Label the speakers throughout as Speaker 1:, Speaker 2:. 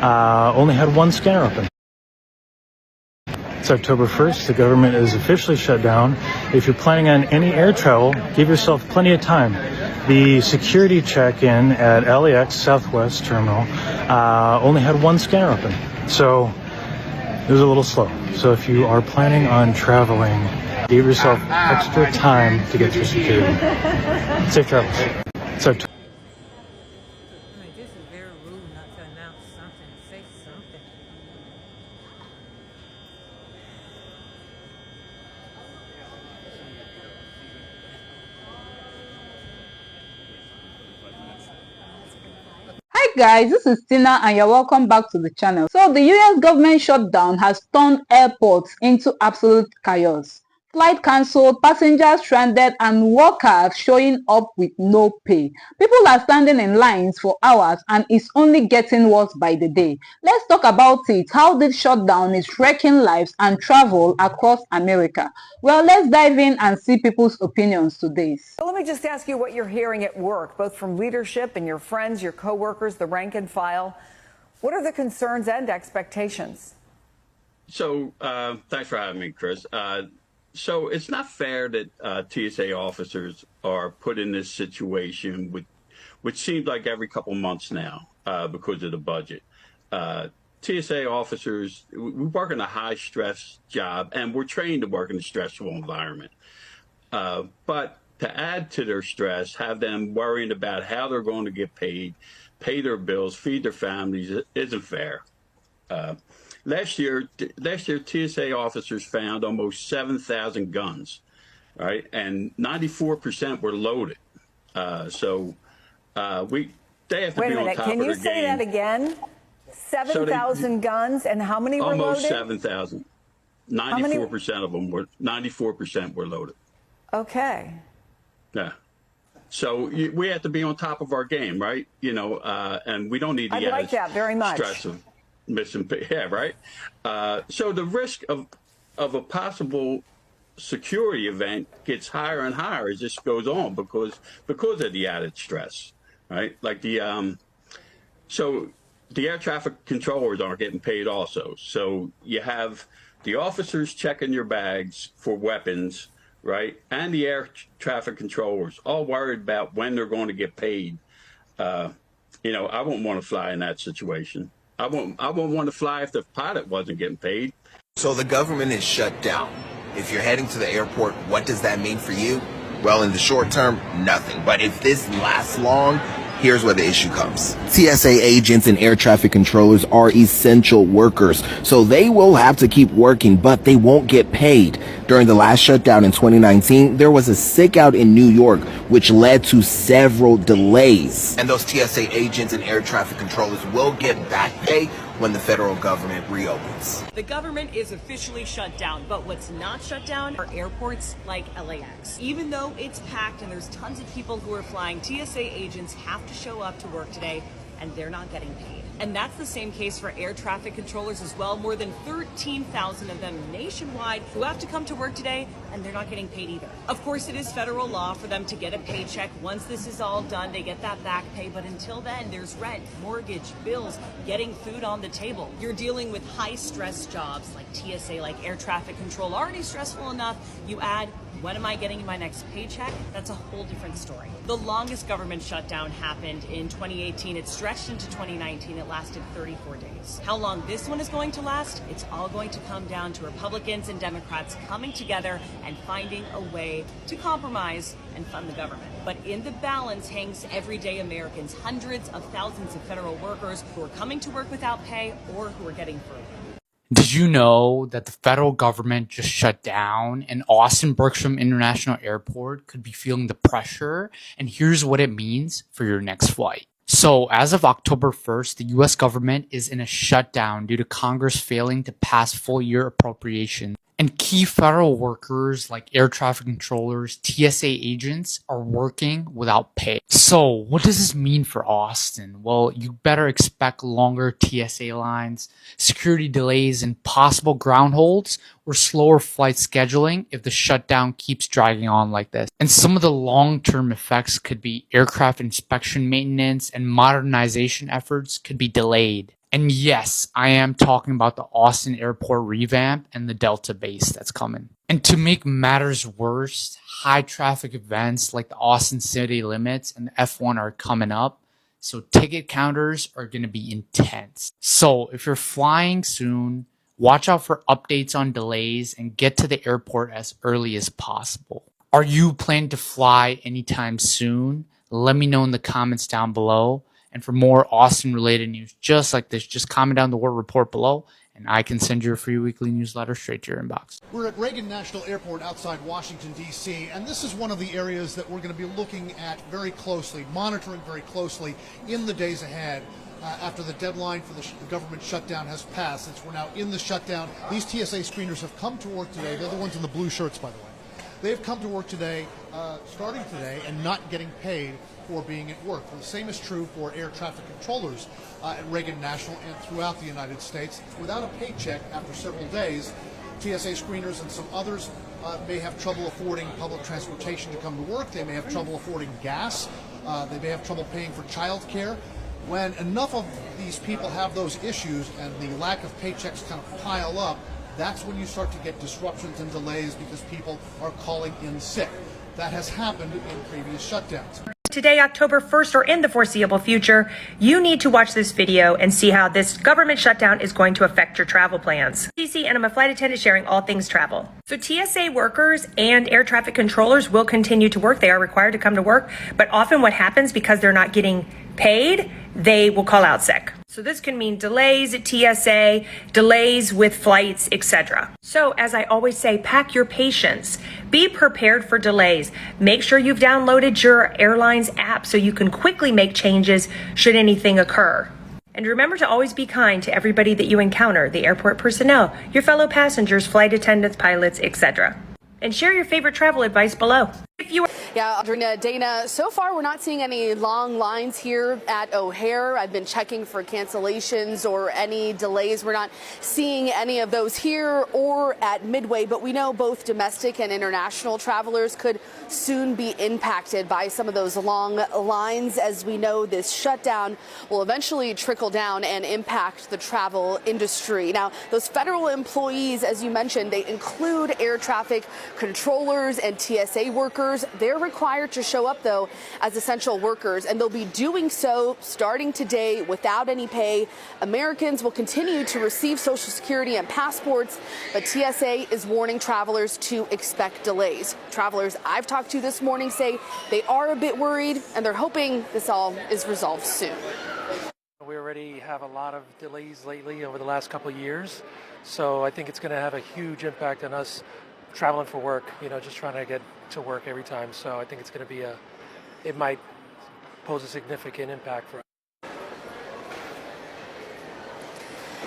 Speaker 1: only had one scanner open. It's October 1st. The government is officially shut down. If you're planning on any air travel, give yourself plenty of time. The security check-in at LAX Southwest Terminal only had one scanner open. So it was a little slow. So if you are planning on traveling, give yourself extra time to get through security. Safe travels. So
Speaker 2: This is very rude not to announce something, say something.
Speaker 3: Hi guys, this is Tina and you're welcome back to the channel. So the US government shutdown has turned airports into absolute chaos. Flight cancelled, passengers stranded and workers showing up with no pay. People are standing in lines for hours and it's only getting worse by the day. Let's talk about it, how this shutdown is wrecking lives and travel across America. Well, let's dive in and see people's opinions today.
Speaker 4: So let me just ask you what you're hearing at work, both from leadership and your friends, your coworkers, the rank and file. What are the concerns and expectations?
Speaker 5: So thanks for having me, Chris. So it's not fair that TSA officers are put in this situation, which seems like every couple months now because of the budget. TSA officers, we work in a high-stress job, and we're trained to work in a stressful environment. But to add to their stress, have them worrying about how they're going to get paid, pay their bills, feed their families, isn't fair. Last year, TSA officers found almost 7,000 guns, right? And 94% were loaded. They have to
Speaker 4: Wait a
Speaker 5: be
Speaker 4: minute,
Speaker 5: on top
Speaker 4: can
Speaker 5: of
Speaker 4: you
Speaker 5: their
Speaker 4: say
Speaker 5: game.
Speaker 4: that again? 7,000 guns, and how many were
Speaker 5: Almost
Speaker 4: loaded?
Speaker 5: 7,000. 94% of them were 94% were loaded.
Speaker 4: Okay.
Speaker 5: Yeah. So we have to be on top of our game, right? You know, and we don't need the
Speaker 4: I like that very much.
Speaker 5: Stress of missing pay. Yeah, right. So the risk of a possible security event gets higher and higher as this goes on because of the added stress, right? Like so the air traffic controllers aren't getting paid also. So you have the officers checking your bags for weapons, right? And the air traffic controllers all worried about when they're going to get paid. You know, I wouldn't want to fly in that situation. I wouldn't want to fly if the pilot wasn't getting paid.
Speaker 6: So the government is shut down. If you're heading to the airport, what does that mean for you? Well, in the short term, nothing. But if this lasts long, here's where the issue comes. TSA agents and air traffic controllers are essential workers, so they will have to keep working, but they won't get paid. During the last shutdown in 2019, there was a sick out in New York, which led to several delays. And those TSA agents and air traffic controllers will get back pay when the federal government reopens.
Speaker 7: The government is officially shut down, but what's not shut down are airports like LAX. Even though it's packed and there's tons of people who are flying, TSA agents have to show up to work today and they're not getting paid. And that's the same case for air traffic controllers as well. More than 13,000 of them nationwide who have to come to work today and they're not getting paid either. Of course, it is federal law for them to get a paycheck. Once this is all done, they get that back pay. But until then, there's rent, mortgage, bills, getting food on the table. You're dealing with high stress jobs like TSA, like air traffic control, already stressful enough. You add, when am I getting my next paycheck? That's a whole different story. The longest government shutdown happened in 2018. It stretched into 2019. It lasted 34 days. How long this one is going to last? It's all going to come down to Republicans and Democrats coming together and finding a way to compromise and fund the government. But in the balance hangs everyday Americans, hundreds of thousands of federal workers who are coming to work without pay or who are getting furloughed.
Speaker 8: Did you know that the federal government just shut down and Austin Bergstrom International Airport could be feeling the pressure? And here's what it means for your next flight. So as of October 1st, the US government is in a shutdown due to Congress failing to pass full year appropriations. And key federal workers like air traffic controllers, TSA agents are working without pay. So what does this mean for Austin? Well, you better expect longer TSA lines, security delays, and possible ground holds or slower flight scheduling if the shutdown keeps dragging on like this. And some of the long-term effects could be aircraft inspection maintenance and modernization efforts could be delayed. And yes, I am talking about the Austin airport revamp and the Delta base that's coming. And to make matters worse, high traffic events like the Austin city limits and the F1 are coming up. So ticket counters are going to be intense. So if you're flying soon, watch out for updates on delays and get to the airport as early as possible. Are you planning to fly anytime soon? Let me know in the comments down below. And for more Austin related news just like this, just comment down the word report below and I can send you a free weekly newsletter straight to your inbox.
Speaker 9: We're at Reagan National Airport outside Washington, D.C., and this is one of the areas that we're going to be looking at very closely, monitoring very closely in the days ahead. After the deadline for the government shutdown has passed, since we're now in the shutdown, these TSA screeners have come to work today. They're the ones in the blue shirts, by the way. They've come to work today, starting today, and not getting paid for being at work. Well, the same is true for air traffic controllers at Reagan National and throughout the United States. Without a paycheck after several days, TSA screeners and some others may have trouble affording public transportation to come to work. They may have trouble affording gas. They may have trouble paying for child care. When enough of these people have those issues and the lack of paychecks kind of pile up, that's when you start to get disruptions and delays because people are calling in sick. That has happened in previous shutdowns.
Speaker 10: Today, October 1st, or in the foreseeable future, you need to watch this video and see how this government shutdown is going to affect your travel plans. DC, and I'm a flight attendant sharing all things travel. So TSA workers and air traffic controllers will continue to work. They are required to come to work, but often what happens because they're not getting paid, they will call out sick. So this can mean delays at TSA, delays with flights, etc. So as I always say, pack your patience. Be prepared for delays. Make sure you've downloaded your airline's app so you can quickly make changes should anything occur. And remember to always be kind to everybody that you encounter, the airport personnel, your fellow passengers, flight attendants, pilots, etc. And share your favorite travel advice below.
Speaker 11: Yeah, Dana, so far we're not seeing any long lines here at O'Hare. I've been checking for cancellations or any delays. We're not seeing any of those here or at Midway, but we know both domestic and international travelers could soon be impacted by some of those long lines. As we know, this shutdown will eventually trickle down and impact the travel industry. Now, those federal employees, as you mentioned, they include air traffic controllers and TSA workers. They're required to show up, though, as essential workers, and they'll be doing so starting today without any pay. Americans will continue to receive Social Security and passports, but TSA is warning travelers to expect delays. Travelers I've talked to this morning say they are a bit worried, and they're hoping this all is resolved soon.
Speaker 12: We already have a lot of delays lately over the last couple of years, so I think it's going to have a huge impact on us traveling for work, just trying to get to work every time. So I think it's going to be it might pose a significant impact for us.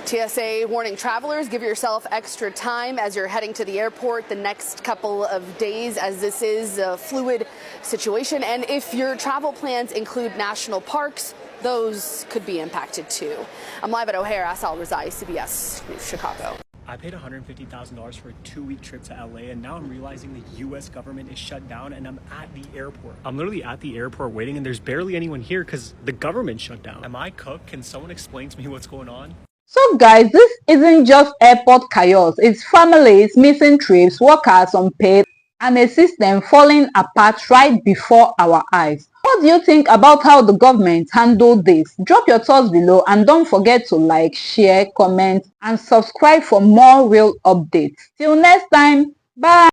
Speaker 11: TSA warning travelers, give yourself extra time as you're heading to the airport the next couple of days, as this is a fluid situation. And if your travel plans include national parks, those could be impacted too. I'm live at O'Hare. Asal Razai, CBS News, Chicago.
Speaker 13: I paid $150,000 for a 2-week trip to LA, and now I'm realizing the US government is shut down and I'm at the airport. I'm literally at the airport waiting and there's barely anyone here because the government shut down. Am I cooked? Can someone explain to me what's going on?
Speaker 3: So guys, this isn't just airport chaos. It's families missing trips, workers unpaid, and a system falling apart right before our eyes. What do you think about how the government handled this? Drop your thoughts below and don't forget to like, share, comment, and subscribe for more real updates. Till next time, bye!